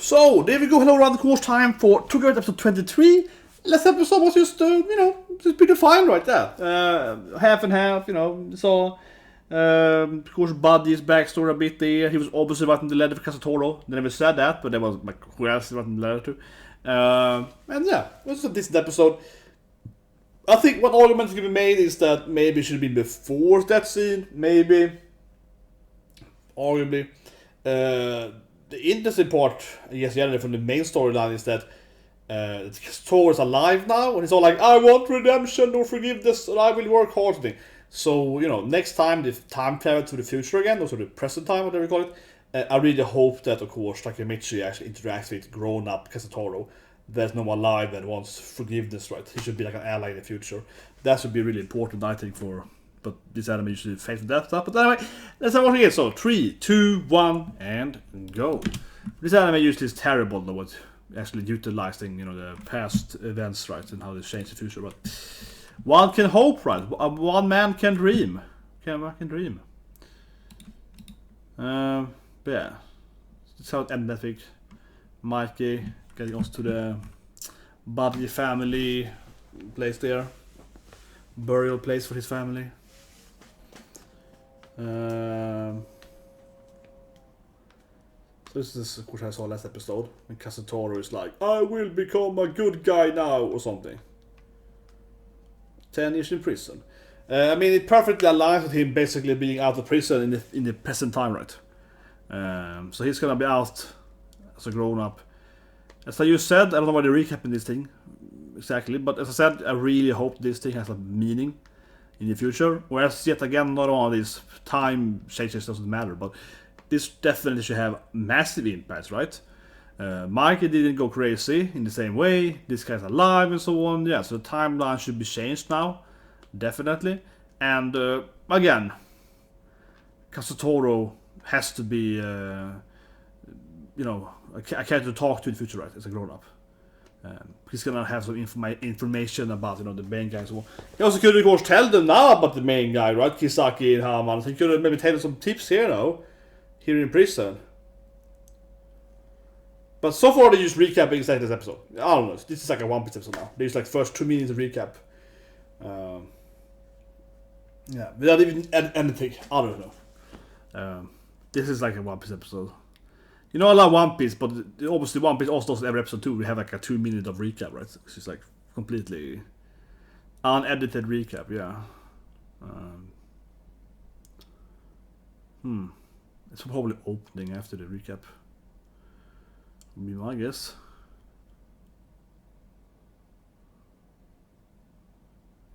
So, there we go. Hello around the course time for Trigger episode 23. Last episode was just, just pretty fine right there. Half and half, So, of course, Buddy's backstory a bit there. He was obviously writing the letter for Casatoro. They never said that, but that was like who else writing the letter to. And yeah, it was a decent episode. I think one argument can be made is that maybe it should have been before that scene. Maybe. Arguably. The interesting part, I guess, from the main storyline is that Thor is alive now, and he's all like, I want redemption or forgiveness, and I will work hard today. So, next time the time travel to the future again, or to the present time, whatever you call it, I really hope that, of course, Takemitchy actually interacts with grown-up Casatoro. There's no one alive that wants forgiveness, right? He should be like an ally in the future. That should be really important, I think, but this anime usually fails with that stuff. But anyway, let's have one again. So, 3, 2, 1, and go. This anime usually is terrible, though, with actually utilizing, the past events, right, and how they change the future. But one can hope, right? One man can dream. One can dream. But yeah, that's how it ended, I think. Mikey getting us to the Buddy family place there. Burial place for his family. So this is, of course, I saw last episode when Casatoro is like, I will become a good guy now, or something. 10 years in prison. It perfectly aligns with him basically being out of prison in the present time, right? So he's gonna be out as a grown-up. As I just said, I don't know why they're recapping this thing exactly, but as I said, I really hope this thing has a meaning in the future. Whereas, yet again, not all of these time changes doesn't matter, but this definitely should have massive impacts, right? Mikey didn't go crazy in the same way, this guy's alive and so on, yeah, so the timeline should be changed now, definitely. And again, Casatoro has to be, a character to talk to in the future, right, as a grown-up. He's gonna have some information about, the main guy. So he also could, of course, tell them now about the main guy, right? Kisaki and Haman. So he could maybe tell them some tips here now, here in prison. But so far they're just recapping exactly this episode. I don't know. This is like a One Piece episode now. There's like first 2 minutes of recap. Yeah, without even anything. I don't know. This is like a One Piece episode. I love One Piece, but obviously One Piece also does every episode too. We have like a 2 minute of recap, right? It's just like completely unedited recap, yeah. It's probably opening after the recap. Would be my guess.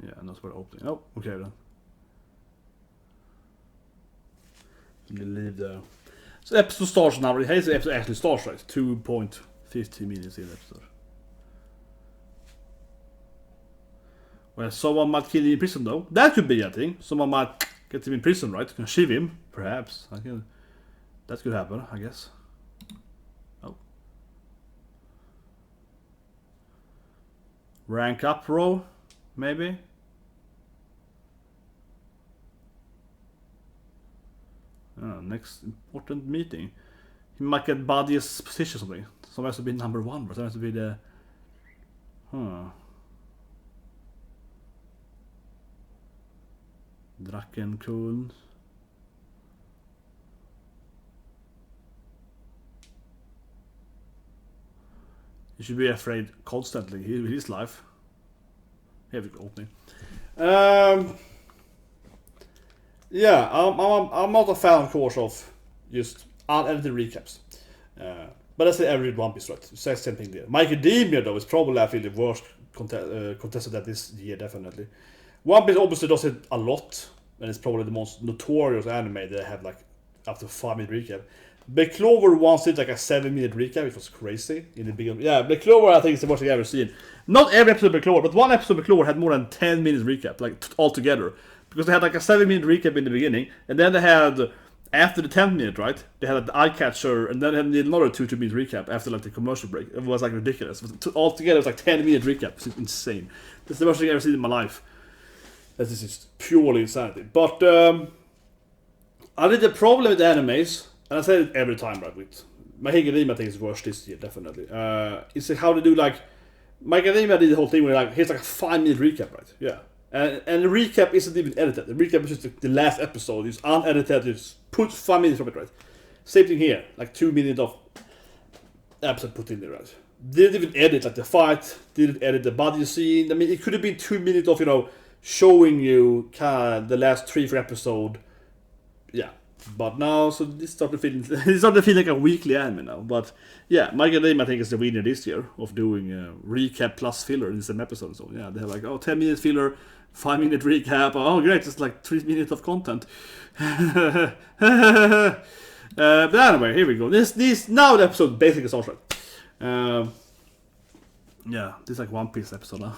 Yeah, and that's where opening. Oh, okay then. You leave the. So the episode starts now. Hey, the episode actually starts, right? 2.50 minutes in the episode. Well, someone might kill him in prison, though. That could be a thing. Someone might get him in prison, right? Can shiv him, perhaps. That could happen, I guess. Oh. Rank up row, maybe. Next important meeting. He might get Buddy's position or something. Someone has to be number 1, but someone has to be the. Draken. He should be afraid constantly with his life. Here we go, opening. Yeah, I'm not a fan, of course, of just unedited recaps. But that's every One Piece, right? Says same thing there. My Academia, though, is probably, I feel, the worst contested at this year, definitely. One Piece obviously does it a lot, and it's probably the most notorious anime that have like up to 5 minute recap. Black Clover once did like a 7 minute recap, which was crazy in the beginning. Yeah, Black Clover I think is the worst thing I've ever seen. Not every episode of Black Clover, but one episode of Black Clover had more than 10 minutes recap, like altogether. Because they had like a 7 minute recap in the beginning, and then they had, after the 10th minute, right, they had the eye catcher, and then they had another 2 minute recap after like the commercial break. It was like ridiculous. Altogether it was like 10 minute recap. It's insane. That's the worst thing I've ever seen in my life. This is just purely insanity. But I think the problem with animes, and I say it every time, right, with My Academia I think is worse this year, definitely. It's like how they do like My Academia did the whole thing where like here's like a 5-minute recap, right? Yeah. And the recap isn't even edited. The recap is just the last episode. It's unedited. Just put 5 minutes from it, right? Same thing here. Like 2 minutes of episode put in there, right? Didn't even edit like the fight. Didn't edit the body scene. I mean, it could have been 2 minutes of showing you kind of the last 3-4 episode. Yeah. But now, so this started to feel like a weekly anime now. But yeah, My Academia I think is the winner this year of doing recap plus filler in the same episode. So yeah, they have like 10 minutes filler, 5-minute recap. Oh great, it's like 3 minutes of content. But anyway, here we go. This now the episode basically starts right. Yeah, this is like One Piece episode now.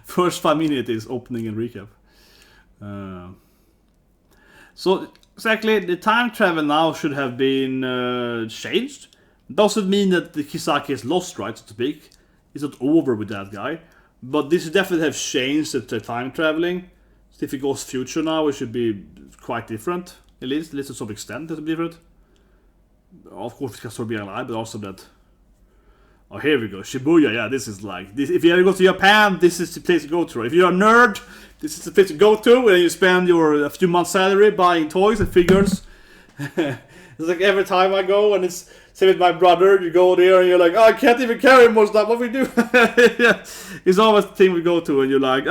First 5 minutes is opening and recap. So exactly, the time travel now should have been changed. Doesn't mean that the Kisaki is lost, right, so to speak. It's not over with that guy. But this should definitely have changed the time traveling. So if it goes future now, it should be quite different. At least to some extent, it's different. Of course, it can still be alive, but also that. Oh, here we go. Shibuya, yeah, this is like this. If you ever go to Japan, this is the place to go to. If you're a nerd, this is the place to go to, and you spend a few months' salary buying toys and figures. It's like every time I go, and it's same with my brother. You go there, and you're like, oh, I can't even carry most stuff. What we do? Yeah. It's always the thing we go to, and you're like,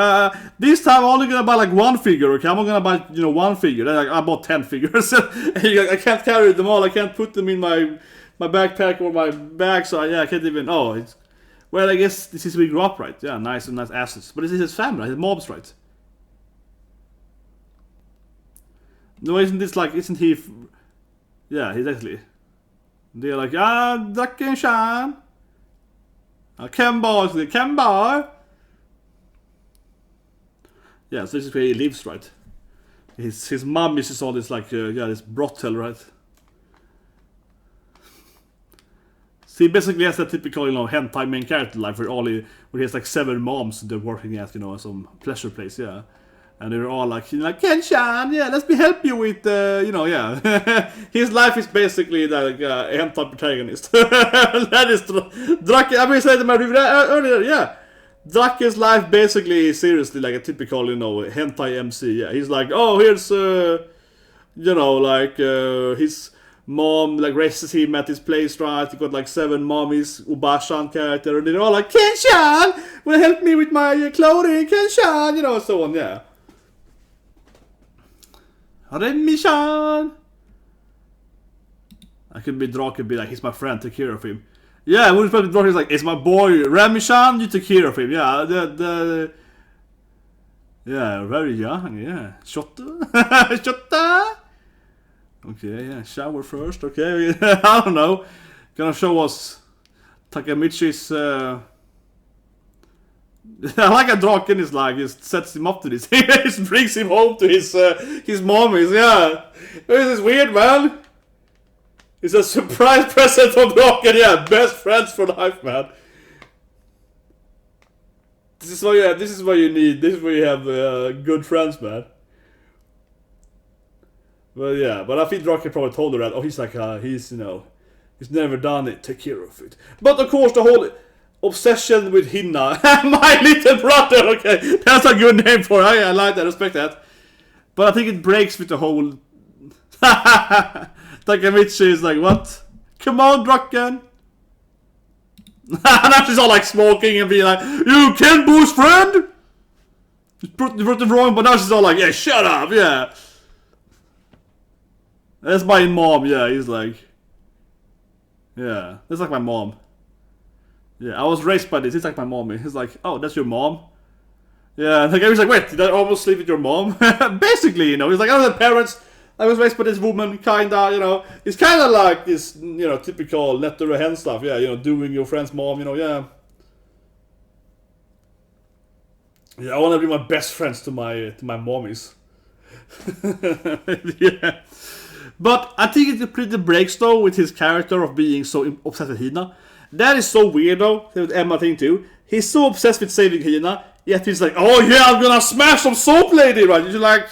this time I'm only gonna buy like one figure. Okay, I'm only gonna buy one figure. Then like, I bought 10 figures, and you're like, I can't carry them all. I can't put them in my backpack or my bag, so I can't even. Oh, it's well. I guess this is where we grew up, right? Yeah, nice assets. But this is his family, right? His mobs, right? No, isn't he? Yeah, he's actually. They're like, Draken-chan. Kemba. Yeah, so this is where he lives, right? His mom is just all this like, this brothel, right? So he basically has that typical, hentai main character life where he has like 7 moms they're working at, some pleasure place, yeah. And they're all like, Ken-chan, yeah, let me help you with, yeah. His life is basically like a hentai protagonist. That is Draken. I mean, I said in my review earlier, yeah. Draken's life basically is seriously like a typical, hentai MC, yeah. He's like, oh, here's, his mom like raises him at his place, right? He got like 7 mommies, Uba-chan character, and they're all like, Ken-chan, will you help me with my clothing, Ken-chan, so on, yeah. Remi-chan. I could be Draken, be like, he's my friend, take care of him. Yeah, I would probably Draken is like, it's my boy, Remi-chan, you take care of him, yeah. Yeah, very young, yeah. Shota. Okay, yeah, shower first, okay, I don't know. Gonna show us Takemitchy's, I like a Draken is like, just sets him up to this, he just brings him home to his mommies, yeah. This is weird, man. It's a surprise present from Draken, yeah, best friends for life, man. This is what you need, this is where you have good friends, man. But yeah, but I think Draken probably told her that, he's like, he's never done it, take care of it. But of course the whole obsession with Hina, my little brother, okay, that's a good name for it, I like that, I respect that. But I think it breaks with the whole, Takemitchy is like, what? Come on, Draken. Now she's all like smoking and being like, you Kenbo's friend? You brought it wrong, but now she's all like, yeah, shut up, yeah. That's my mom, yeah, he's like, yeah, that's like my mom. Yeah, I was raised by this, it's like my mom, he's like, oh, that's your mom? Yeah, and the guy was like, wait, did I almost sleep with your mom? Basically, he's like, I don't have parents, I was raised by this woman, kinda, it's kinda like this, typical letter hen stuff, yeah, doing your friend's mom, yeah. Yeah, I wanna be my best friends to my mommies. Yeah. But I think it completely breaks though with his character of being so obsessed with Hina. That is so weird though, with Emma thing too. He's so obsessed with saving Hina, yet he's like, oh yeah, I'm gonna smash some soap lady, right? You're like,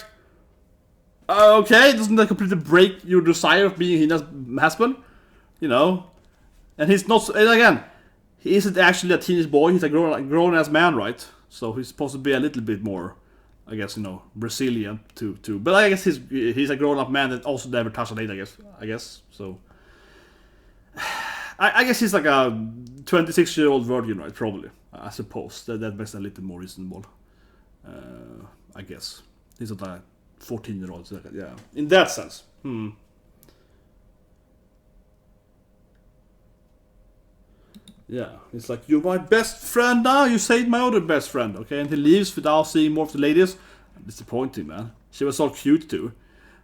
okay, doesn't that completely break your desire of being Hina's husband? you know. And he's not, and again, he isn't actually a teenage boy, he's a grown-ass man, right? So he's supposed to be a little bit more, I guess, you know, resilient to but I guess he's a grown-up man that also never touched a lady, I guess, so. I guess he's like a 26-year-old virgin, right? Probably, I suppose. That makes it a little more reasonable. I guess. He's not a 14-year-old, so yeah. In that sense. Yeah, it's like, you're my best friend now, you saved my other best friend, okay? And he leaves without seeing more of the ladies. Disappointing, man. She was so cute, too.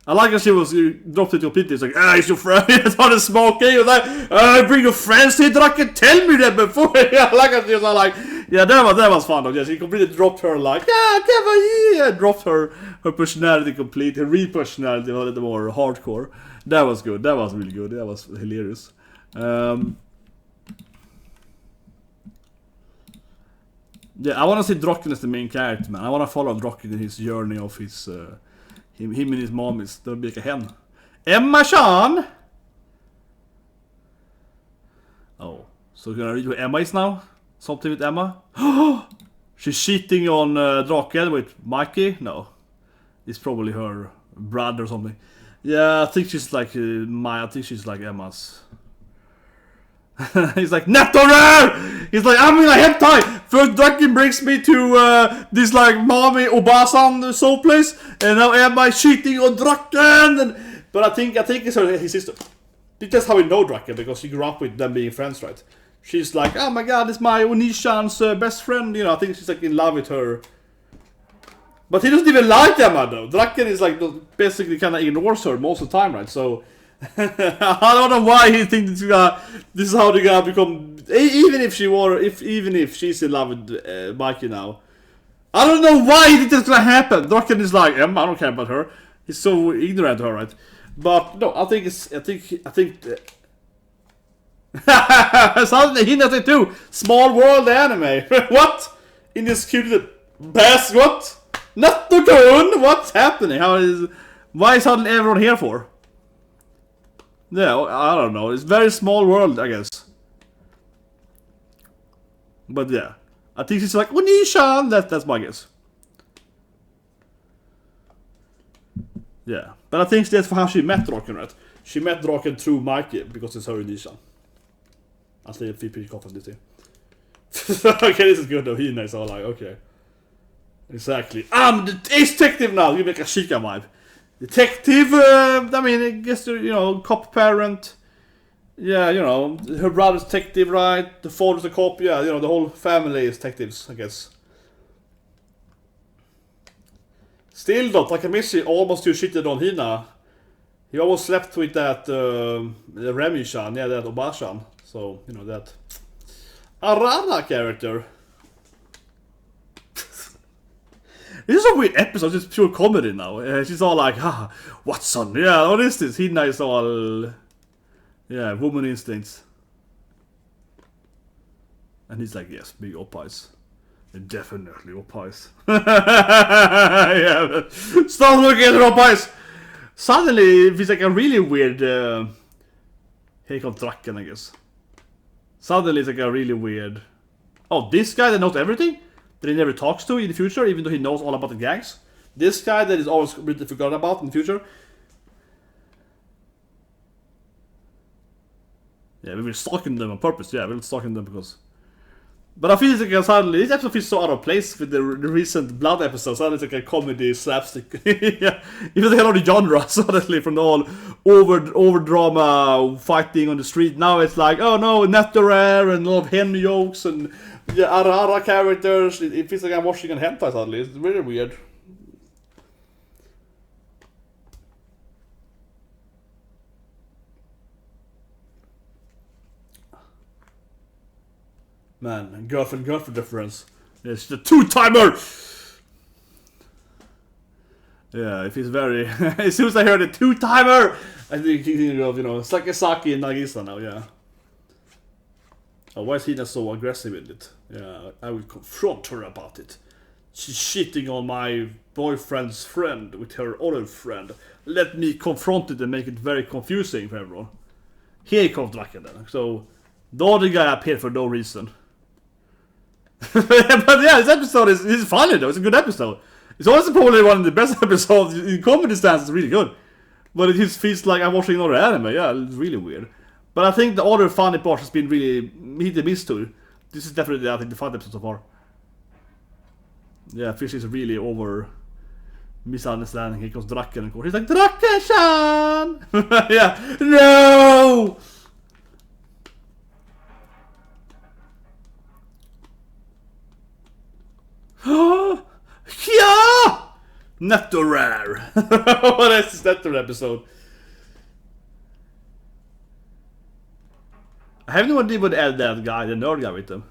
I like how she was dropped it completely. It's like, it's your friend. It's not a smoking. It was like, bring your friends here. Draken, tell me that before. I like how she was like, yeah, that was fun though. Yeah, she completely dropped her like, dropped her personality completely. Her real personality, a little more hardcore. That was good. That was really good. That was hilarious. Yeah, I want to see Draken as the main character, man. I want to follow Draken in his journey of his, him and his mom is the big hen. Emma-chan! Oh, so we're gonna read who Emma is now? Something with Emma? She's cheating on Draken with Mikey? No. It's probably her brother or something. Yeah, I think she's like I think she's like Emma's. He's like, NTR! He's like, I'm in a hentai! First Draken brings me to this like mommy Obasan soul place, and now Emma is cheating on Draken! But I think it's his sister. That's how we know Draken, because she grew up with them being friends, right? She's like, oh my god, it's my onii-chan's best friend, you know, I think she's like in love with her. But he doesn't even like Emma though. Draken is like, basically kind of ignores her most of the time, right? So, I don't know why he thinks this is how they're gonna become. Even if she's in love with Mikey now, I don't know why he thinks it's gonna happen. Draken is like, I don't care about her. He's so ignorant of her, right? But no, I think something Hina too. Small world anime. What? In this cute past? What? Not the gun. What's happening? Why is suddenly everyone here for? Yeah, I don't know. It's very small world, I guess. But yeah, I think she's like, onii-chan. That's my guess. Yeah, but I think that's how she met Draken, right? She met Draken through Mikey because it's her onii-chan. I'll say a pretty off of this here. Okay, this is good though. Hina is all like, okay. Exactly. I'm the detective now. You make a chika vibe. Detective, I mean, I guess, you know, cop parent. Yeah, you know, her brother's detective, right? The father's a cop, yeah, you know, the whole family is detectives, I guess. Still though, Takemitchy almost too shitted on Hina. He almost slept with that Remy-chan, yeah, that Oba-chan. So, you know, that ARA character. This is a weird episode, it's pure comedy now. She's all like, Watson, yeah, what is this? Hina is all, yeah, woman instincts. And he's like, yes, big op-eyes. Definitely op-eyes. Yeah, stop looking at the op-eyes! Suddenly, it's like a really weird, here comes Draken, I guess. Suddenly, it's like a really weird, oh, this guy that knows everything? That he never talks to in the future, even though he knows all about the gangs. This guy that is always really forgotten about in the future. Yeah, we were stalking them on purpose. Yeah, we were stalking them because... But I feel like suddenly, this episode feels so out of place with the recent Blood episode. Suddenly it's like a comedy, slapstick. Yeah, even the hell of the genre, suddenly, from the all over drama, fighting on the street. Now it's like, oh no, NTR and a lot of hen jokes and... Yeah, ARA characters. It feels like I'm watching a hentai suddenly. It's really weird. Man, girlfriend reference. It's the two-timer! Yeah, it feels very... As soon as I heard the two-timer! I think, you know, Sakazaki and Nagisa now, yeah. Oh, why is Hina so aggressive with it? Yeah, I will confront her about it. She's cheating on my boyfriend's friend with her other friend. Let me confront it and make it very confusing for everyone. Here comes Draken then. So the other guy appeared for no reason. But yeah, this episode is funny though. It's a good episode. It's also probably one of the best episodes in comedy stance. It's really good. But it just feels like I'm watching another anime. Yeah, it's really weird. But I think the other funny part has been really hit and miss too. This is definitely, I think, the fun episode so far. Yeah, Fish is really over misunderstanding. Here comes Draken, of course. He's like, Draken-chan! Yeah, no! Yeah! Netto rare. What is this Netto episode? I have no idea what add that guy, the nerd guy with them.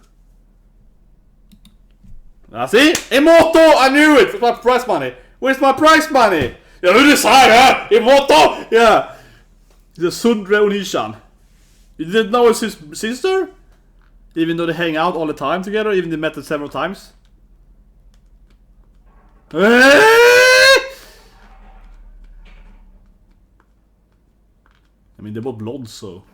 See? Emoto! I knew it! Where's my prize money? Where's my prize money? Yeah, who decided, huh? Emoto! Yeah! The Sundre Onii-chan. You didn't know it's his sister? Even though they hang out all the time together, even they met it several times. I mean, they're both blonde, so...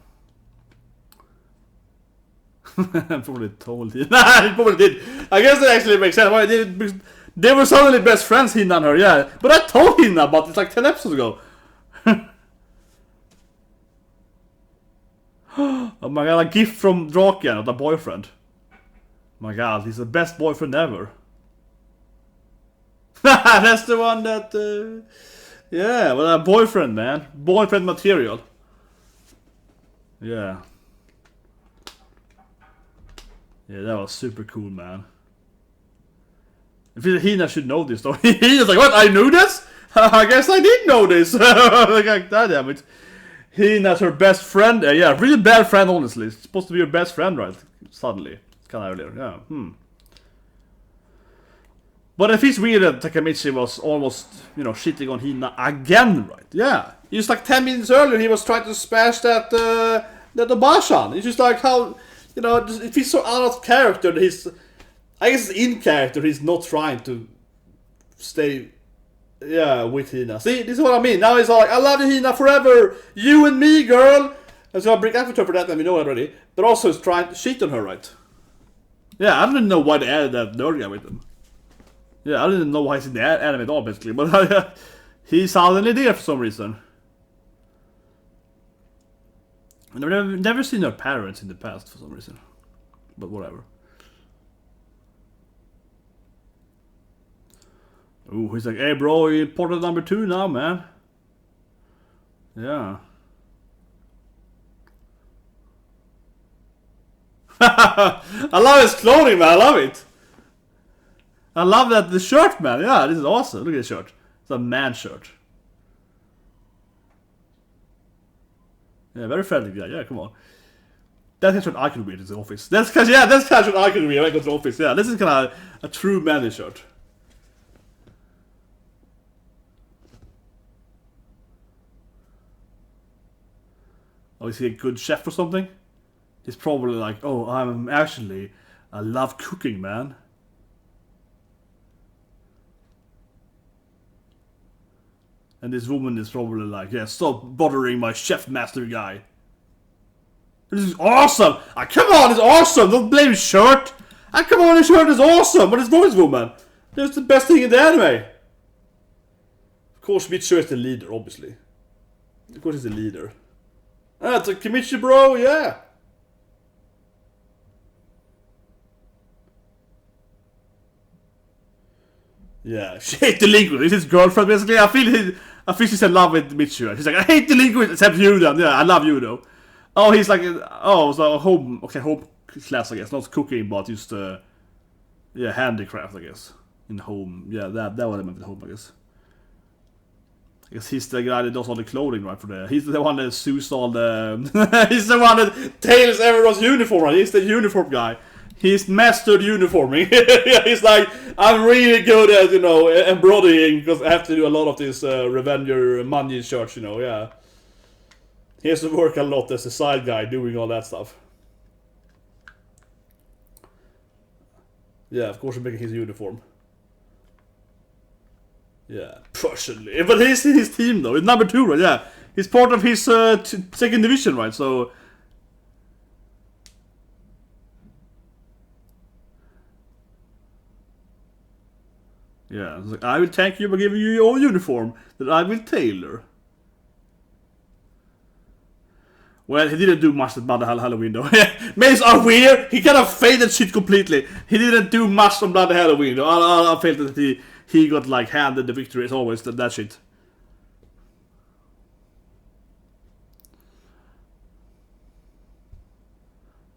Probably told him. Nah, he probably did. I guess it actually makes sense. Why they were suddenly best friends, Hina and her, yeah. But I told Hina about it like 10 episodes ago. Oh my god, a gift from Draken, not a boyfriend. My god, he's the best boyfriend ever. That's the one that... yeah, well, a boyfriend, man. Boyfriend material. Yeah. Yeah, that was super cool, man. I feel like Hina should know this, though. Hina's like, what? I knew this? I guess I did know this. Like, God damn it. Hina's her best friend. Yeah, really bad friend, honestly. It's supposed to be your best friend, right? Suddenly. It's kind of earlier, yeah. But it feels weird that Takemitchy was almost, you know, shitting on Hina again, right? Yeah. Just like 10 minutes earlier, he was trying to smash that Obashan. It's just like how... You know, if he's so out of character, he's... I guess in character, he's not trying to stay... Yeah, with Hina. See, this is what I mean. Now he's all like, I love you, Hina, forever! You and me, girl! And so I'll bring Avatar for that, and we know already. But also he's trying to cheat on her, right? Yeah, I don't know why they added that nerd guy with him. Yeah, I didn't know why he's in the anime at all, basically. But he's suddenly there for some reason. I've never seen her parents in the past for some reason. But whatever. Ooh, he's like, hey bro, you ported number 2 now, man. Yeah. I love his clothing, man. I love it. I love that the shirt, man. Yeah, this is awesome. Look at the shirt. It's a man shirt. Yeah, very friendly guy. Yeah, come on. That's what I could wear to the office. That's kind of what I could wear when I go to the office. Yeah, this is kind of a true manly shirt. Oh, is he a good chef or something? He's probably like, oh, I love cooking, man. And this woman is probably like, yeah, stop bothering my chef master guy. This is awesome! Ah, come on, it's awesome! Don't blame his shirt! Ah, come on, his shirt is awesome! What is wrong with this woman? That's the best thing in the anime! Of course, Mitsu is the leader, obviously. Of course, he's the leader. Ah, it's a Takemitchy, bro, yeah! Yeah, she hates the linguist. This is his girlfriend, basically. I feel she's in love with Mitsu. She's like, I hate the linguist, except you, then. Yeah, I love you, though. Oh, he's like, oh, so home class, I guess. Not cooking, but just, yeah, handicraft, I guess. In home. Yeah, that what I meant with home, I guess. I guess he's the guy that does all the clothing, right, for there. He's the one that sews all the... he's the one that tailors everyone's uniform, right? He's the uniform guy. He's mastered uniforming. Yeah, he's like, I'm really good at, you know, embroidering, because I have to do a lot of this Revenger Manji shirts, you know, yeah. He has to work a lot as a side guy doing all that stuff. Yeah, of course, making his uniform. Yeah, personally. But he's in his team, though. He's number 2, right? Yeah. He's part of his second division, right? So yeah, it's like, I will thank you for giving you your own uniform that I will tailor. Well, he didn't do much about the Halloween though. Maze are weird. He kind of faded shit completely. He didn't do much on Bloody Halloween though. I felt that he got like handed the victory as always. That shit.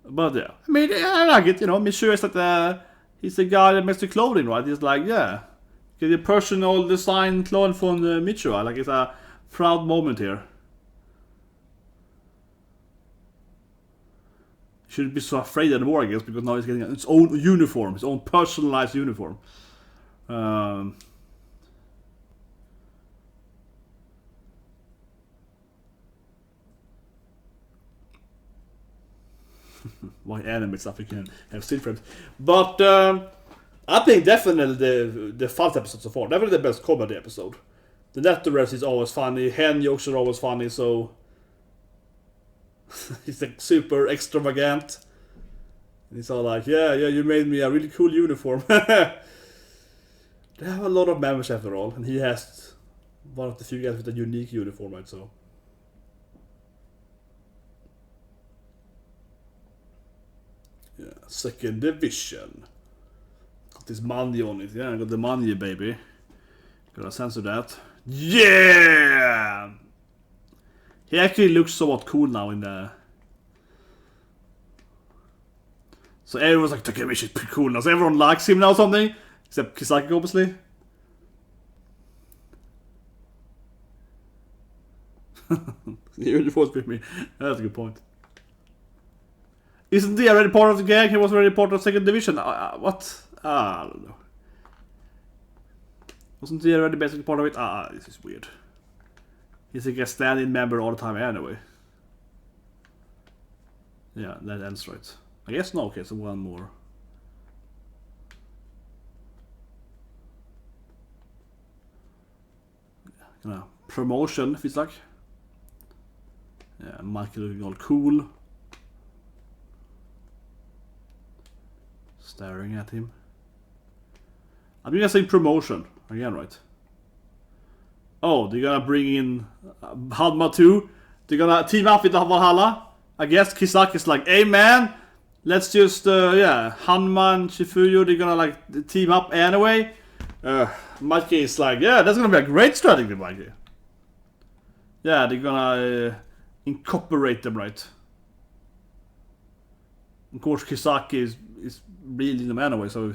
But yeah, I mean, I like it. You know, Monsieur is that he's the guy that makes the clothing, right? He's like, yeah, get a personal design clothing from Michio. Like it's a proud moment here. Shouldn't be so afraid anymore, I guess, because now he's getting its own uniform, his own personalized uniform. Why anime stuff you can have still frames. But I think definitely the fun episode so far. Definitely the best comedy episode. The Netterverse is always funny, Hen jokes are always funny, so he's like super extravagant. And he's all like, yeah, you made me a really cool uniform. They have a lot of members after all, and he has one of the few guys with a unique uniform, right? So yeah, second division. Got this money on it, yeah, I got the money, baby. Gotta censor that. Yeah! He actually looks somewhat cool now in the... So everyone's like, Takemitchy is pretty cool now. So everyone likes him now or something. Except Kisaki, obviously. The uniform's with me. That's a good point. Isn't he already part of the gang? He was already part of second division. What? I don't know. Wasn't he already basically part of it? This is weird. He's like a stand-in member all the time anyway. Yeah, that ends right. I guess no, okay, so one more. Yeah, promotion, if it's like. Yeah, Mikey looking all cool. Staring at him. I'm gonna say promotion. Again, right? Oh, they're gonna bring in Hanma too? They're gonna team up with Valhalla? I guess Kisaki's like, hey man, let's just, Hanma and Shifuyu, they're gonna like team up anyway. Mikey is like, yeah, that's gonna be a great strategy, Mikey. Yeah, they're gonna incorporate them, right? Of course, Kisaki is reading them anyway, so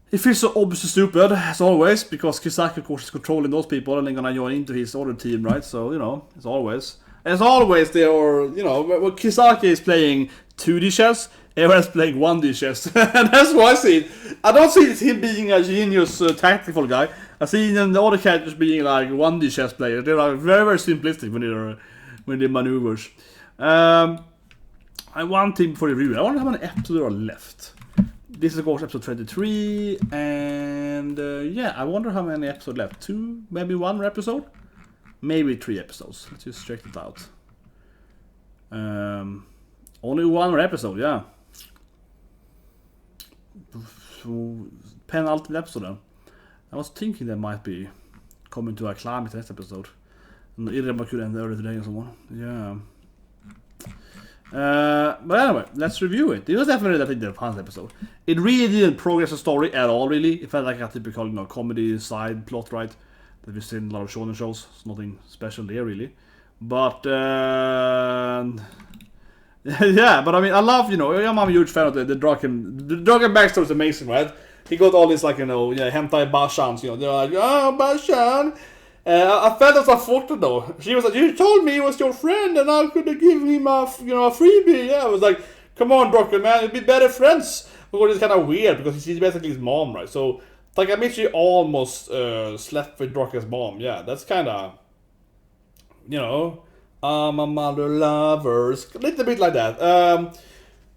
he feels so obviously stupid, as always, because Kisaki, of course, is controlling those people and they're gonna join into his other team, right? So, you know, as always, they are, you know, when Kisaki is playing 2D chess, everyone's playing 1D chess. And that's what I see it. I don't see him being a genius tactical guy. I see the other characters being like 1D chess players. They're like very, very simplistic when they maneuvers. I one thing before the review. I wonder how many episodes there are left. This is of course episode 23, and yeah, I wonder how many episodes left. 2, maybe 1 episode, maybe 3 episodes. Let's just check it out. Only 1 more episode, yeah. Penultimate episode then. I was thinking that might be coming to a climax next episode. And Irma could end early today or someone. Yeah. But anyway, let's review it. It was definitely, I think, the fun episode. It really didn't progress the story at all, really. It felt like a typical, you know, comedy side plot, right? That we've seen in a lot of shonen shows. It's nothing special there, really. But, yeah, but I mean, I love, you know, I'm a huge fan of the Draken. The Draken backstory is amazing, right? He got all these, like, you know, yeah, hentai bashans, you know. They're like, oh, bashan. I felt as a photo though. She was like, you told me he was your friend and I could have given him a, you know, a freebie. Yeah, I was like, come on, Draken, man, it'd be better friends. Because it's kind of weird because she's basically his mom, right? So, Takemitchy almost slept with Draken's mom. Yeah, that's kind of, you know, I'm a mother lover. A little bit like that.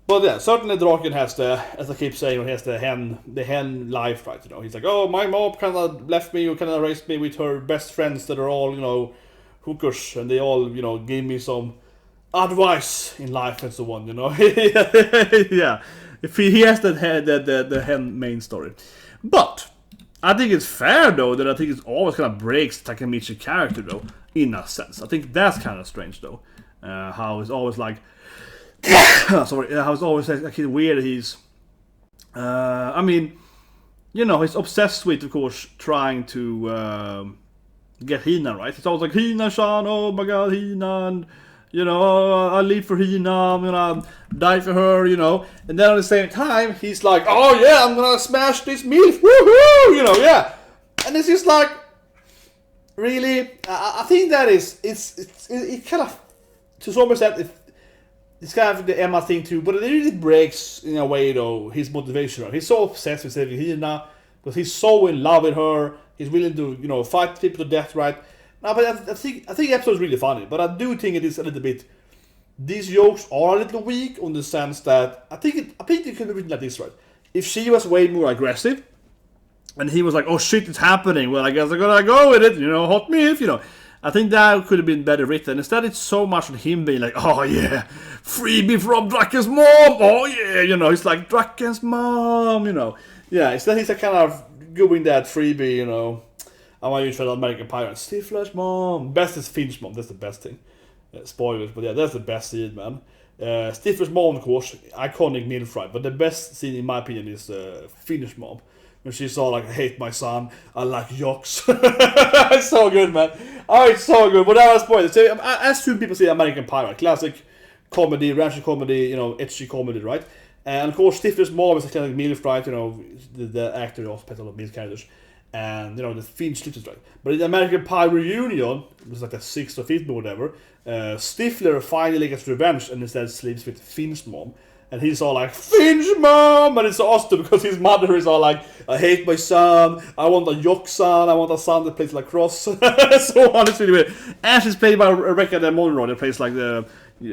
But yeah, certainly Draken has the, as I keep saying, he has the hen life, right? You know, he's like, oh, my mom kind of left me, or kind of raised me with her best friends that are all, you know, cookers, and they all, you know, gave me some advice in life and so on, you know. Yeah, if he has the main story. But I think it's fair though that I think it always kind of breaks Takemitchy's character though, in a sense. I think that's kind of strange though, how it's always like, sorry, how it's always like weird. He's, I mean, you know, he's obsessed with, of course, trying to get Hina, right? It's always like, Hina-chan, oh my god, Hina, and, you know, I live for Hina, I'm gonna die for her, you know. And then at the same time, he's like, oh yeah, I'm gonna smash this MILF, woohoo, you know, yeah. And it's just like, really, I think that it kind of, to some extent, it's kind of the Emma thing too, but it really breaks, in a way though, his motivation. Right? He's so obsessed with saving Hina, because he's so in love with her, he's willing to, you know, fight people to death, right? No, but I think the episode is really funny, but I do think it is a little bit, these jokes are a little weak on the sense that, I think it could be written like this, right? If she was way more aggressive, and he was like, oh shit, it's happening, well I guess I'm gonna go with it, you know, hot MILF, you know. I think that could have been better written. Instead, it's so much of him being like, oh yeah, freebie from Draken's mom, oh yeah, you know, it's like Draken's mom, you know. Yeah, instead he's like kind of going that freebie, you know. I'm gonna use for the American Pirate. Stifler's mom. Best is Finch mom, that's the best thing. Spoilers, but yeah, that's the best scene, man. Stifler's mom, of course, iconic MILF, right? But the best scene, in my opinion, is Finch mom. When she's all like, I hate my son, I like yokes. It's so good, man. Oh, it's so good. But that was point. So, I assume people say American Pirate. Classic comedy, ranchy comedy, you know, etchy comedy, right? And of course, Stifler's mom is a kind of MILF, right? You know, the actor also plays a lot of MILF characters. And, you know, the Finch Stifler's right. But in the American Pie reunion, it was like the 6th or 5th or whatever, Stifler finally gets revenge and instead sleeps with Finch's mom. And he's all like, Finch mom! And it's awesome because his mother is all like, I hate my son, I want a yoke son, I want a son that plays lacrosse. So honestly, weird. And she's played by Rebecca De Monroe, that plays like the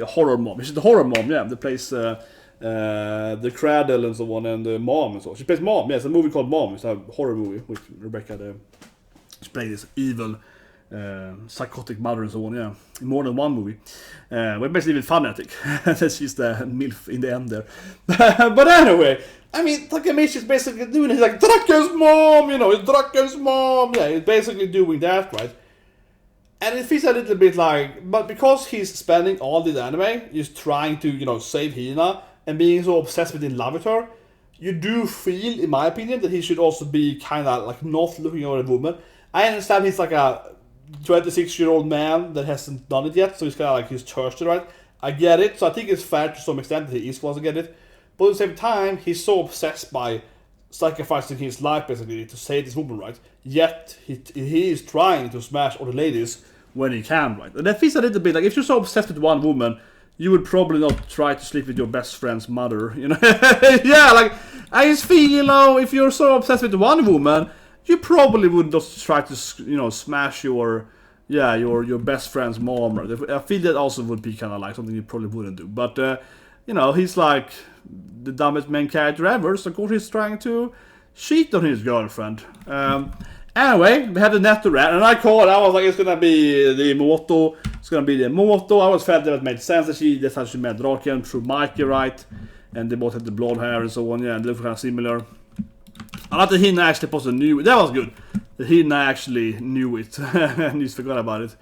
horror mom. She's the horror mom, yeah, that plays the Cradle and so on, and the mom and so on. She plays mom, yeah, it's a movie called Mom. It's a horror movie with Rebecca. She played this evil, psychotic mother and so on, yeah, in more than one movie. What makes it even fun, I think, that she's the MILF in the end there. But anyway, I mean, Takemitchy is basically doing it. He's like, Draken's mom, you know, it's Draken's mom. Yeah, he's basically doing that, right? And it feels a little bit like, but because he's spending all this anime, he's trying to, you know, save Hina and being so obsessed with in love with her, you do feel, in my opinion, that he should also be kind of like not looking over a woman. I understand he's like a 26-year-old man that hasn't done it yet, so he's kind of like he's thirsty, right? I get it, so I think it's fair to some extent that he is supposed to get it. But at the same time, he's so obsessed by sacrificing his life basically to save this woman, right? Yet he is trying to smash all the ladies when he can, right? And that feels a little bit like if you're so obsessed with one woman, you would probably not try to sleep with your best friend's mother, you know? Yeah, like I just feel, you know, if you're so obsessed with one woman, you probably would just try to, you know, smash your best friend's mom. Right? I feel that also would be kind of like something you probably wouldn't do. But, you know, he's like the dumbest main character ever, so of course he's trying to cheat on his girlfriend. Anyway, we had the Netto rat, and I was like, it's gonna be the Moto. It's gonna be the Moto. I was felt that it made sense that that's how she met Draken through Mikey, right? And they both had the blonde hair and so on, yeah, and they look kind of similar. I like that Hina actually posted knew it. That was good. That Hina actually knew it and just forgot about it.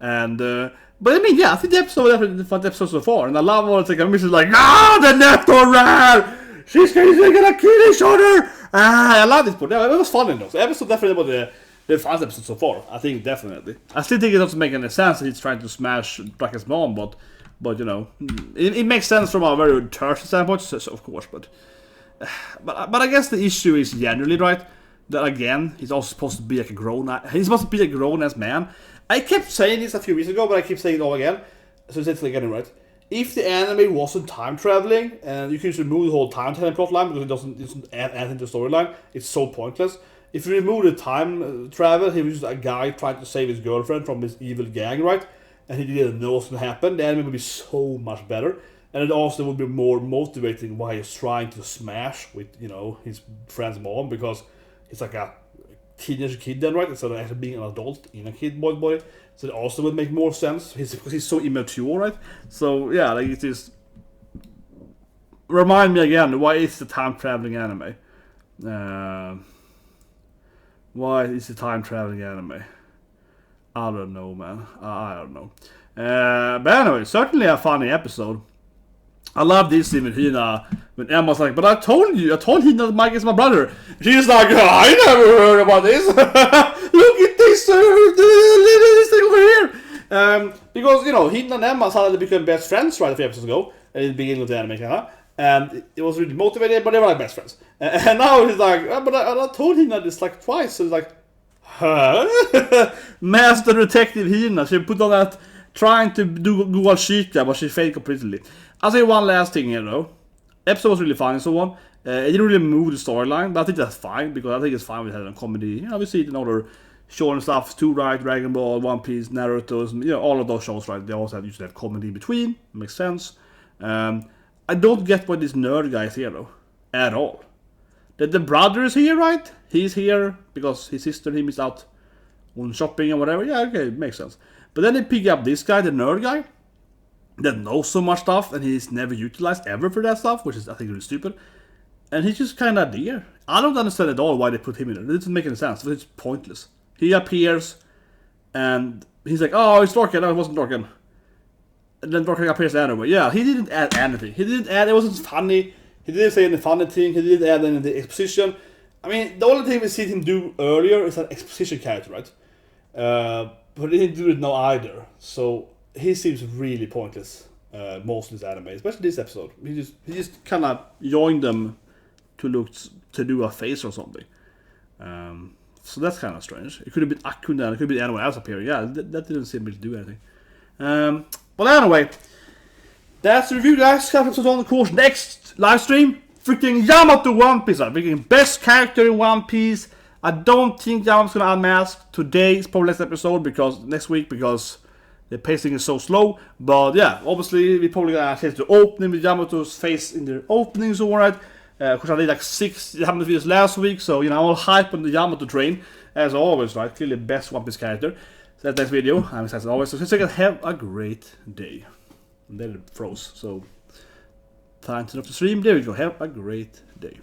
And but I mean, yeah, I think the episode was definitely the fun episode so far, and I love all the Takemitchy like, the Netto rat! She's gonna kill each other! I love this part. Yeah, it was fun though. So the episode definitely was the funnest episode so far. I think definitely. I still think it doesn't make any sense that he's trying to smash Draken's mom, but you know, it makes sense from a very tertiary standpoint, so of course, but I guess the issue is generally, right, that again, he's also supposed to be like he's supposed to be a grown-ass man. I kept saying this a few weeks ago, but I keep saying it all again, so it's like getting right. If the anime wasn't time traveling, and you can just remove the whole time traveling plotline because it doesn't add anything to the storyline, it's so pointless. If you remove the time travel, he was just a guy trying to save his girlfriend from this evil gang, right? And he didn't know what's going to happen. The anime would be so much better. And it also would be more motivating why he's trying to smash with, you know, his friend's mom, because he's like a teenage kid then, right? Instead of actually being an adult in a kid body. So it also would make more sense because he's so immature, right? So yeah, like it is. Remind me again, why is the time traveling anime? Why is the time traveling anime? I don't know, man. I don't know. But anyway, certainly a funny episode. I love this scene with Hina when Emma's like, but I told Hina that Mike is my brother. She's like, oh, I never heard about this. Look at this thing over here. Because, you know, Hina and Emma suddenly became best friends right a few episodes ago, at the beginning of the anime, kinda. And it was really motivated, but they were like best friends. And now he's like, oh, but I told Hina this like twice. So he's like, huh? Master Detective Hina. She put on that, trying to do Google chika, but she failed completely. I'll say one last thing here though. Episode was really funny, so on. It didn't really move the storyline, but I think that's fine, because I think it's fine with having a comedy. You know, we see it in other shows and stuff, too, right? Dragon Ball, One Piece, Naruto, you know, all of those shows, right? They also usually have comedy in between. It makes sense. I don't get why this nerd guy is here though, at all. The brother is here, right? He's here because his sister, he missed out on shopping and whatever. Yeah, okay, it makes sense. But then they pick up this guy, the nerd guy, that knows so much stuff and he's never utilized ever for that stuff, which is, I think, really stupid. And he's just kind of there. I don't understand at all why they put him in there. It doesn't make any sense. It's pointless. He appears and he's like, oh, it's Draken. No, it wasn't Draken. And then Draken appears anyway. Yeah, he didn't add anything. He didn't add, it wasn't funny. He didn't say any funny thing. He didn't add any of the exposition. I mean, the only thing we see him do earlier is an exposition character, right? But he didn't do it now either. So he seems really pointless most of this anime, especially this episode. He just kind of joined them to do a face or something. So that's kind of strange. It could have been Akuna, it could be anyone else appearing. Yeah, that didn't seem to do anything. But anyway, that's the review, guys. Episode on the course. Next live stream, freaking Yamato One Piece. Freaking best character in One Piece. I don't think Yamato's gonna unmask today. It's probably next episode next week because the pacing is so slow. But yeah, obviously we're probably gonna change the opening with Yamato's face in the opening, so alright. Because I did like 6 Yamato videos last week, so you know I'm all hype on the Yamato train as always, right? Clearly best One Piece character. So that's next video. I'm excited as always. So just have a great day. And then it froze. So time to turn off the stream. There we go. Have a great day.